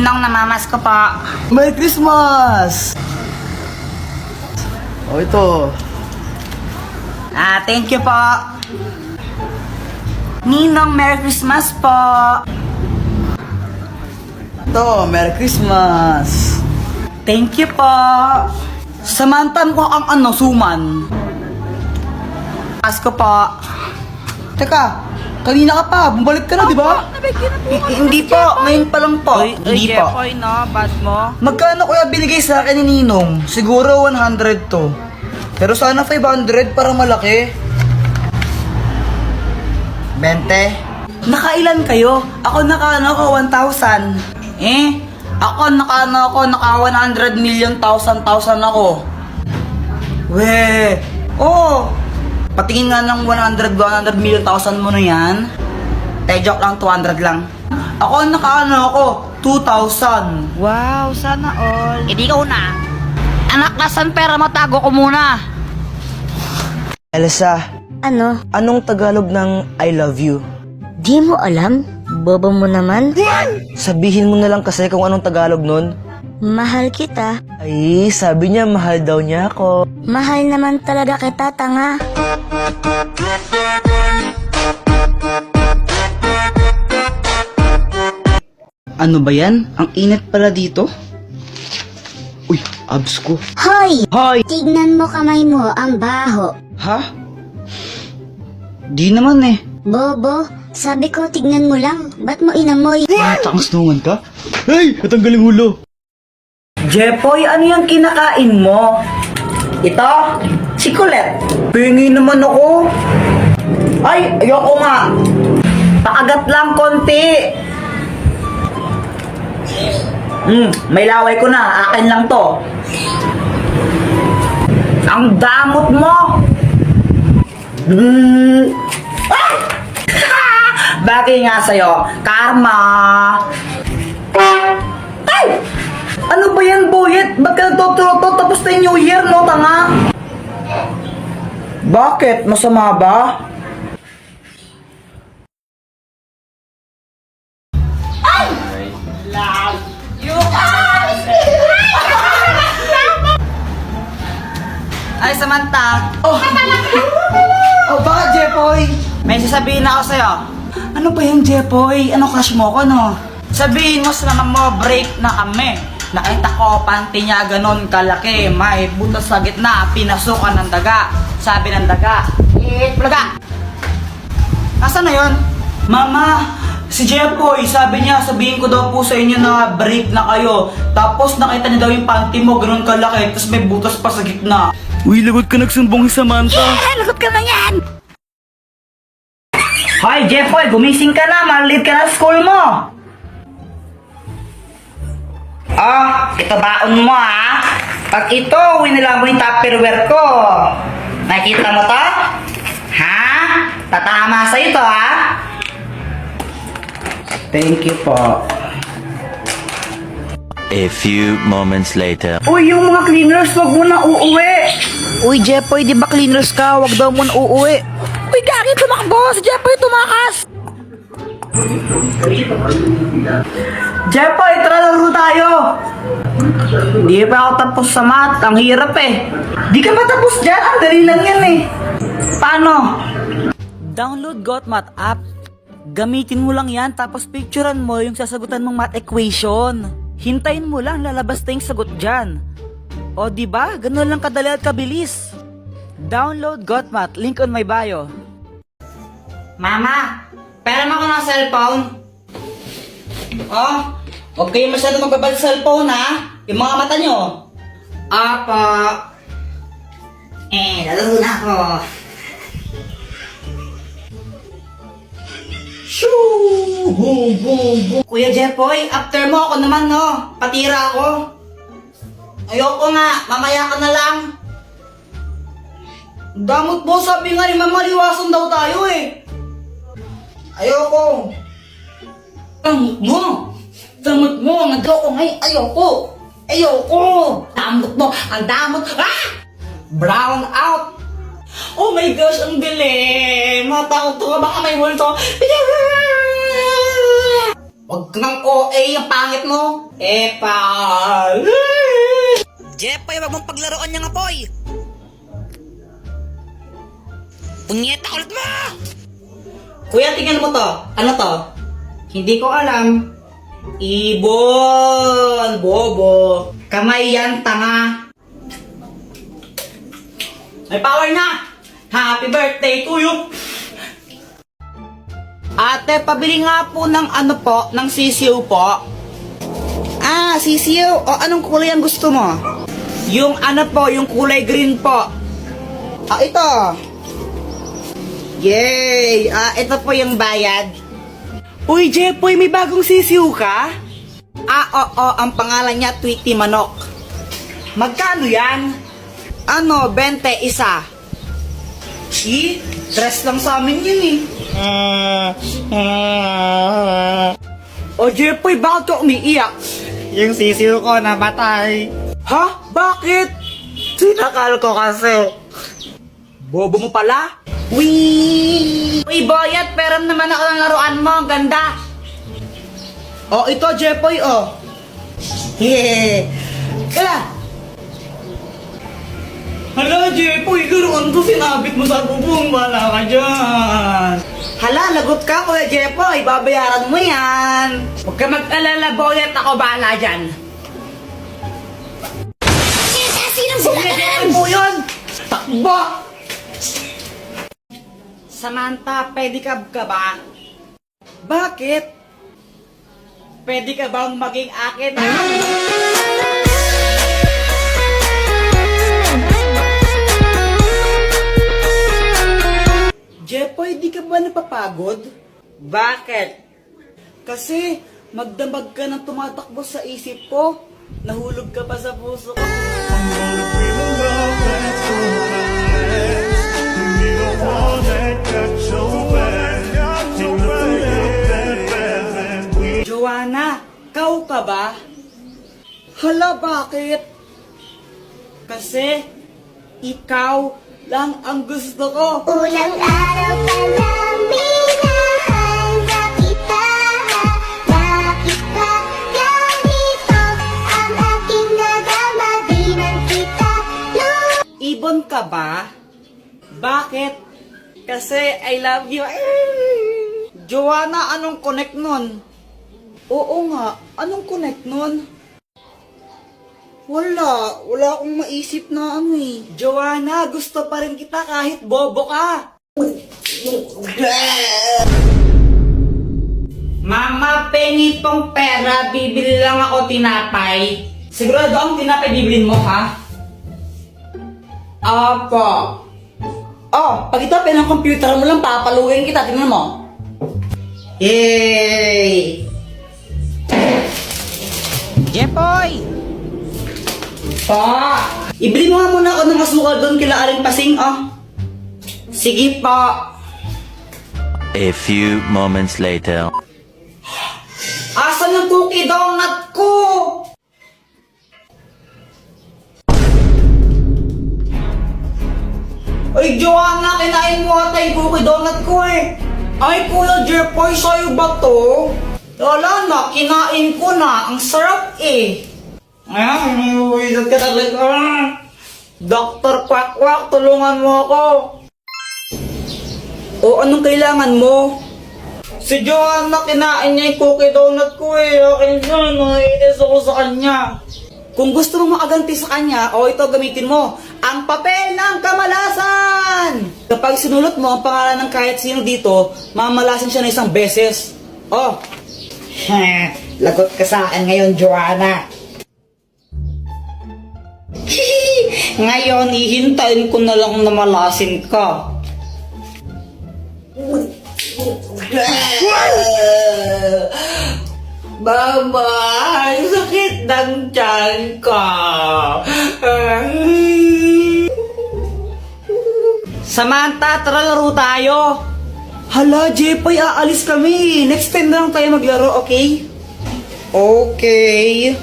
Ninong, namamas ko po. Merry Christmas! O ito. Thank you po. Ninong, Merry Christmas po. Ito, Merry Christmas! Thank you po. Samantan ko ang suman. Pasko po. Teka, kanina ka pa, bumalik ka na, di ba? Hindi po, ngayon pa lang po. Hindi po. Jepoy, no? Bad mo? Magkano kuya binigay sa akin ni Ninong? Siguro 100 to. Pero sana 500 para malaki. 20? Nakailan kayo? Ako naka 1,000. Ako naka 100 million thousand ako. We! Oh! Patingin nga ng 100 million thousand mo na yan. Joke lang, 200 lang. Ako naka 2,000. Wow, sana all. Hindi ko na. Anak, nasan pera mo? Tago ko muna. Elsa, Ano? anong Tagalog ng I love you? Di mo alam? Bobo mo naman? Sabihin mo na lang kasi kung anong Tagalog nun. Mahal kita. Ay, sabi niya mahal daw niya ako. Mahal naman talaga kita, tanga. Ano ba yan? Ang init pala dito. Uy, abs ko. Hoy! Hoy! Tignan mo kamay mo, ang baho. Ha? Di naman eh. Bobo, sabi ko tignan mo lang. Ba't mo inamoy? Tangas naman ka? Hey! Natanggaling ulo! Jepoy, ano yung kinakain mo? Ito? Si Colette. Pingi naman ako. Ay, ayoko nga. Pakagat lang konti. May laway ko na. Akin lang to. Ang damot mo. Ah! Bagay nga sa'yo. Karma. Ay! Ano ba yan, Boyet? Ba't ka nagtututo? Tapos na yung New Year, no, tanga? Bakit? Masama ba? Ay, Samantha. Oh, bakit, Jepoy? May sasabihin ako sa'yo. Ano ba yan, Jepoy? Ano crush mo ko, no? Sabihin mo sa naman mo, break na kami. Nakita ko, panty niya ganon kalaki. May butas sa gitna, pinasukan ng daga. Sabi ng daga, plaga. Nasaan na yun? Mama, si Jepoy, sabi niya, sabihin ko daw po sa inyo na break na kayo. Tapos nakita niya daw yung panty mo, ganon kalaki. Tapos may butas pa sa gitna. Uy, lagot ka nagsumbong si Samantha. Lagot ka na yan! Hoy, Jepoy, gumising ka na. Malit ka na sa school mo. Ito baon mo, ha? Pag ito, winila mo yung Tupperware ko. Nakikita mo to? Ha? Tatama sa'yo to, ha? Thank you po. A few moments later. Uy, yung mga cleaners, wag mo na uuwi. Uy, Jepoy, di ba cleaners ka? Wag daw mo na uuwi. Uy, gagi, tumakbo. Si Jepoy tumakas. Jepoy, tara laro tayo. Di pa ako tapos sa math. Ang hirap eh. Di ka pa tapos dyan. Ang dali lang yan eh. Paano? Download GotMath app. Gamitin mo lang yan tapos picturean mo yung sasagutan mong math equation. Hintayin mo lang, lalabas na yung sagot dyan. O diba? Ganun lang kadali at kabilis. Download GotMath. Link on my bio. Mama, pera mo ako ng cellphone. Oh, huwag kayo masyado magbabal sa cellphone, ha? Yung mga mata nyo. Apa. Lalaro na ako. Shoo! Boom, boom, boom. Kuya Jepoy, after mo ako naman, no? Patira ako. Ayoko nga, mamaya ka na lang. Damot mo, sabi nga ni Mama, liwasan daw tayo eh. Ayoko. Damot mo. Damot mo, nagko ko ngayon. Ayoko. Ayoko. Damot mo, ang damot. Ah! Brown out. Oh my gosh, ang dilim. Matakot ko, baka may multo. Huwag kang OA, ang pangit mo. Jepoy, wag mong paglaruan yung apoy! Punyeta ulit mo! Kuya, tingnan mo to. Ano to? Hindi ko alam. Ibon, bobo. Kamay yan, tanga. May power na! Happy birthday to you! Ate, pabili nga po ng ano po, ng sisiw po. Ah, sisiyo! O anong kulay ang gusto mo? Yung ano po, yung kulay green po. Ah, ito! Yay! Ito po yung bayad. Uy, Jepoy, may bagong sisiyo ka? Oo, ang pangalan niya Tweety Manok. Magkano yan? Ano, 20 isa. Dress lang sa amin yun eh. O Jepoy, bakit ka umiiyak? Yung sisiw ko namatay. Ha? Bakit? Sinakal ko kasi. Bobo mo pala? Uy, Boyet, pero naman ako ng laruan mo. Ang ganda. O ito, Jepoy, o. Yeah. Kaya. Hala, Jepoy, laruan to sinabit mo sa bubong. Wala ka dyan. Hala, lagot ka, Kuya Jepoy. Babayaran mo yan. Huwag ka mag-alala, Boyet. Ako bahala dyan. Bumili mo yun. Takbo. Samantha, pedicab ka ba? Bakit? Pwede ka bang maging akin? Jepoy, di ka ba napapagod? Bakit? Kasi magdamag ka ng tumatakbo sa isip ko. Nahulog ka pa sa puso ko. Joanna, kau ka ba? Hala, bakit? Kasi ikaw lang ang gusto ko. Ulang araw pa lang minahanda kita. Bakit ba ganito ang aking nadama? Di man kita Ibon ka ba? Bakit? Kasi I love you. Joanna, anong connect nun? Oo nga, anong connect nun? Wala akong maisip na ano eh. Joanna, gusto pa rin kita kahit bobo ka. Mama, pengi tong pera, bibili lang ako tinapay. Sigurado ang tinapay bibilin mo, ha? Apo. Oh, pag ito ng computer mo lang, papaluin kita. Tingnan mo. Yay! Jepoy! Pa! Ibili mo nga muna ako ng asukal doon kila Aling Pasing, oh. Sige pa. A few moments later. Asan yung cookie donut ko? Ay, Joanna, kinain mo ata yung cookie donut ko eh. Ay, Kuya Jepoy, sa'yo ba to? Wala na, kinain ko na. Ang sarap eh. Ay, uwisit ka talaga. Dr. Quack Quack, tulungan mo ako. O, anong kailangan mo? Si Joanna, kinain niya yung cookie donut ko eh. Akin yun, naiinis ako sa kanya. Kung gusto mong makaganti sa kanya, o ito gamitin mo, ang papel ng kamalasan! Kapag sinulot mo ang pangalan ng kahit sino dito, mamalasin siya na isang beses. Oh, Lagot ka sa akin ngayon, Joanna. Ngayon, ihintayin ko na lang na malasin ka. Mama, ang sakit ng tiyan ko. Samantha, tara laro tayo. hala, Jepoy, aalis kami. Next time na lang tayo maglaro, okay? Okay.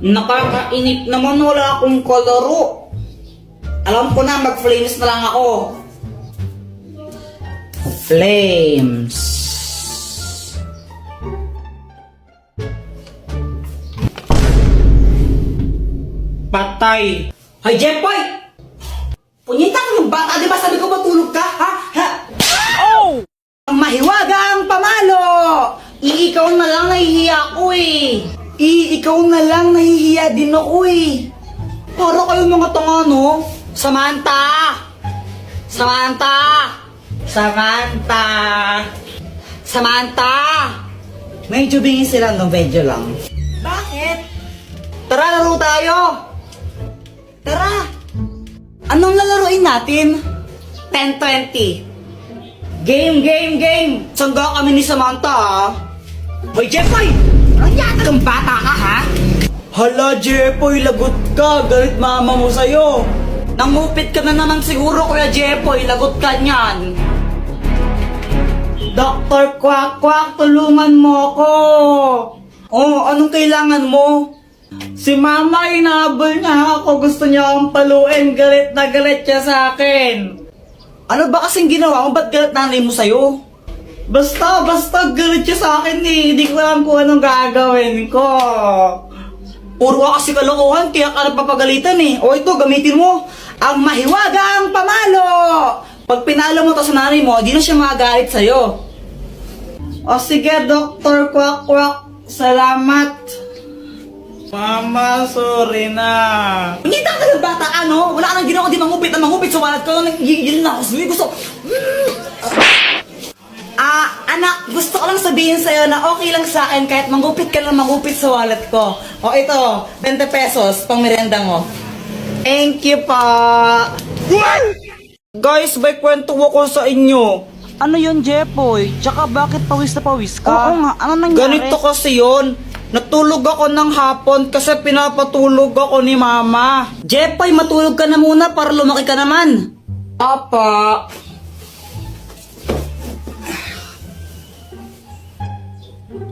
Nakakainip naman, wala akong kalaro. Alam ko na, mag-flames na lang ako. Flames. mamatay. Hoy, Jepoy! Punyita ka ng bata, di ba sabi ko matulog ka, ha? Ha? Oh! Ang mahiwaga ang pamalo! Ikaw na lang nahihiya ko eh. Ikaw na lang nahihiya din ako eh. Para kayong mga tanga, no? Samantha! Samantha! Samantha! Samantha! Medyo bingin sila, no? Medyo lang. Bakit? Tara, laro tayo! Tara! Anong lalaroin natin? 10-20. Game! Sangga kami ni Samantha, ha? Hoy, Jepoy! Anong yata kang bata ka, ha? Hala, Jepoy, lagot ka. Galit mama mo sa'yo. Nangupit ka na naman siguro, Kuya Jepoy. Lagot ka niyan. Dr. Quack, tulungan mo ako. Oh, anong kailangan mo? Si mama, inahabol niya ako. Gusto niya akong paluin. Galit na galit siya sa akin. Ano ba kasing ginawa mo? Ba't galit nanay mo sa'yo? Basta galit siya sa akin eh. Hindi ko alam kung anong gagawin ko. Puro ka kasi kalokohan, kaya ka nagpapagalitan eh. O ito, gamitin mo. Ang mahiwagang pamalo! Pag pinalo mo to sa nanay mo, di na siya magagalit sa'yo. O sige, Dr. Quack, salamat. Mama, sorry na. Hindi ka ng bata ka, no? Wala ka nang ginawa, di mangupit sa wallet ko. Nagigil na ako. Gusto... anak, gusto ko lang sabihin sa'yo na okay lang sa akin kahit mangupit ka lang mangupit sa wallet ko. O ito, 20 pesos, pang merienda mo. Thank you pa. Guys, may kwento ko sa inyo. Ano yun, Jepoy? Tsaka bakit pawis na pawis ka? Oo nga, ano nangyari? Ganito kasi yun. Natulog ako ng hapon kasi pinapatulog ako ni mama. Jepoy, matulog ka na muna para lumaki ka naman. Apa.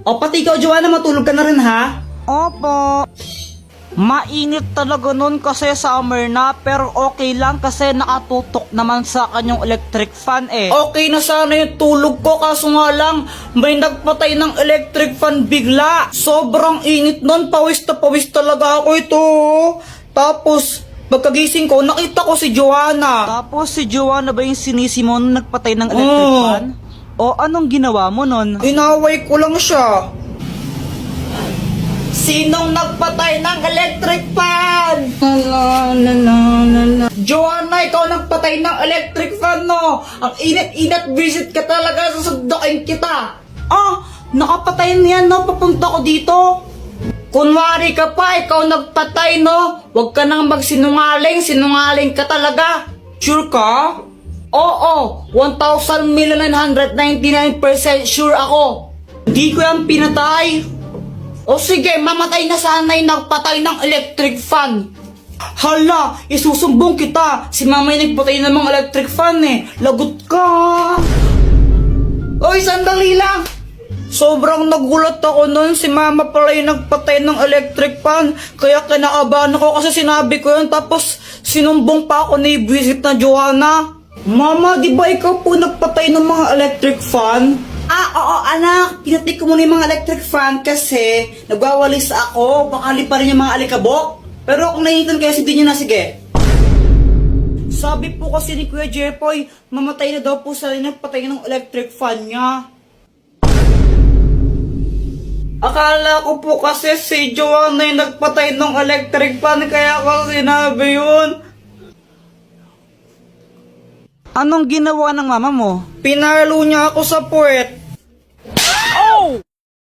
O pati ikaw, Joanna, matulog ka na rin, ha? Opo. Mainit talaga nun kasi summer na, pero okay lang kasi nakatutok naman sa kanyang electric fan eh. Okay na sana yung tulog ko, kaso nga lang, may nagpatay ng electric fan bigla. Sobrang init nun, pawis na pawis talaga ako ito. Tapos, pagkagising ko, nakita ko si Joanna. Tapos si Joanna ba yung sinisi mo nung nagpatay ng electric fan? O anong ginawa mo nun? Inaway ko lang siya. Sinong nagpatay ng electric fan? Joanna, ikaw nagpatay ng electric fan, no? Ang init-init, visit ka talaga, susundukin kita. Ah, nakapatay niyan, no? Papunta ko dito. Kunwari ka pa, ikaw nagpatay, no? Huwag ka nang magsinungaling, sinungaling ka talaga. Sure ka? Oo, 1,999% sure ako. Hindi ko yan pinatay. O sige, mamatay na sana yung nagpatay ng electric fan. Hala, isusumbong kita. Si mama yung nagpatay ng mga electric fan eh. Lagot ka. Oy, sandali lang. Sobrang nagulat ako nun. Si mama pala yung nagpatay ng electric fan. Kaya kinakabahan ako kasi sinabi ko yun. Tapos sinumbong pa ako ni visit na Joanna. Mama, di ba ikaw po nagpatay ng mga electric fan? Oo anak, pinatay ko muna yung mga electric fan kasi nagwawalis ako, baka liparin yung mga alikabok. Pero kung nahihitan kaya si Dinyo na, sige. Sabi po kasi ni Kuya Jepoy, mamatay na daw po sa nagpatay ng electric fan niya. Akala ko po kasi si Joanna yung nagpatay ng electric fan kaya ako sinabi yun. Anong ginawa ng mama mo? Pinalo niya ako sa puwet.